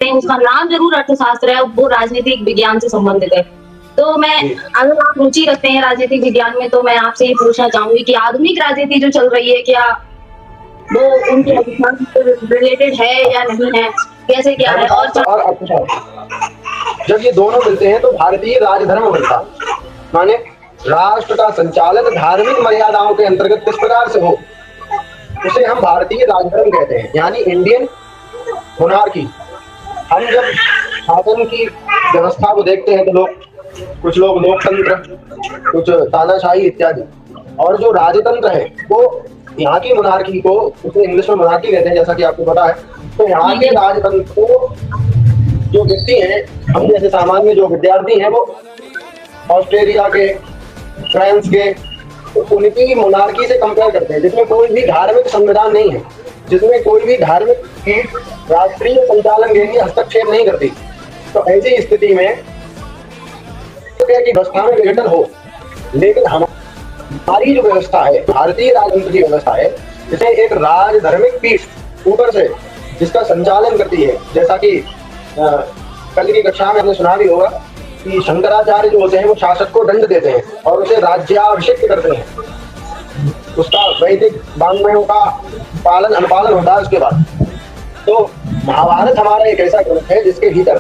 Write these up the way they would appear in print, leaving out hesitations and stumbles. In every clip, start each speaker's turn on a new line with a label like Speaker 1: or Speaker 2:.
Speaker 1: हैं, उसका नाम जरूर अर्थशास्त्र है, वो राजनीतिक विज्ञान से संबंधित है। तो मैं, अगर आप रुचि रखते हैं राजनीतिक विज्ञान में, तो मैं आपसे ये पूछना चाहूंगी कि आधुनिक राजनीति जो चल रही है, क्या वो उनके अभियान से रिलेटेड है या नहीं है, कैसे क्या है? और
Speaker 2: अर्थशास्त्र जब ये दोनों मिलते हैं तो भारतीय राजधर्म बनता है। माने राष्ट्र का संचालन धार्मिक मर्यादाओं के अंतर्गत किस प्रकार से हो, उसे हम भारतीय राजधर्म कहते हैं, यानी इंडियन मोनार्की। हम जब शासन की व्यवस्था को देखते हैं तो कुछ लोग लोकतंत्र, कुछ तानाशाही इत्यादि, और जो राजतंत्र है वो यहाँ की मोनार्की को, उसे इंग्लिश में मोनार्की कहते हैं जैसा कि आपको पता है। तो यहाँ के राजतंत्र को जो व्यक्ति हैं, हम जैसे सामान्य जो विद्यार्थी हैं, वो ऑस्ट्रेलिया के, फ्रांस के, तो उनकी मोनार्की से कंपेयर करते हैं, जिसमें कोई भी धार्मिक संविधान नहीं है, जिसमें कोई भी धार्मिक की राष्ट्रीय संचालन के लिए हस्तक्षेप नहीं करती। तो ऐसी स्थिति में की व्यवस्था में विघटन हो, लेकिन हमारी जो व्यवस्था है, भारतीय राजतंत्र की व्यवस्था है, जिसे एक राजधर्मिक पीठ ऊपर से जिसका संचालन करती है, जैसा कि कल की कक्षा में हमने सुना भी होगा कि शंकराचार्य जो होते हैं वो शासक को दंड देते हैं और उसे राज्याभिषिक्त करते हैं, उसका वैदिक वाङ्मयों का पालन अनुपालन होता है उसके बाद। तो महाभारत हमारा एक ऐसा ग्रंथ है जिसके भीतर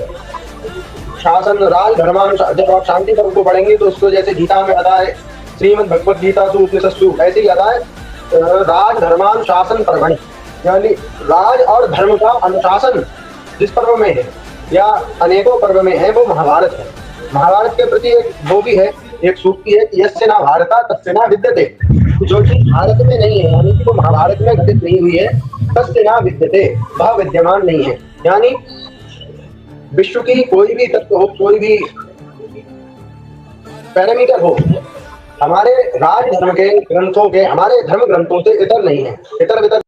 Speaker 2: शासन राजधर्मानुसार, जब आप शांति पर्व को पढ़ेंगे तो उसको जैसे गीता में आता है, श्रीमद् भगवत गीता उपनिषत्सु, ऐसे ही आता है राजधर्मानुशासन पर्वणि, यानी राज और धर्म का अनुशासन जिस पर्व में है या अनेकों पर्व में है वो महाभारत है। महाभारत के प्रति एक वो भी है, एक सूक्ति है कि यस्य न भारता तस्य न विद्यते, जो चीज भारत में नहीं है, यानी कि वो महाभारत में घटित नहीं हुई है, तस्य न विद्यते, वह विद्यमान नहीं है। यानी विश्व की कोई भी तत्व हो, कोई भी पैरामीटर हो, हमारे राजधर्म के ग्रंथों के, हमारे धर्म ग्रंथों से इतर नहीं है, इतर वितर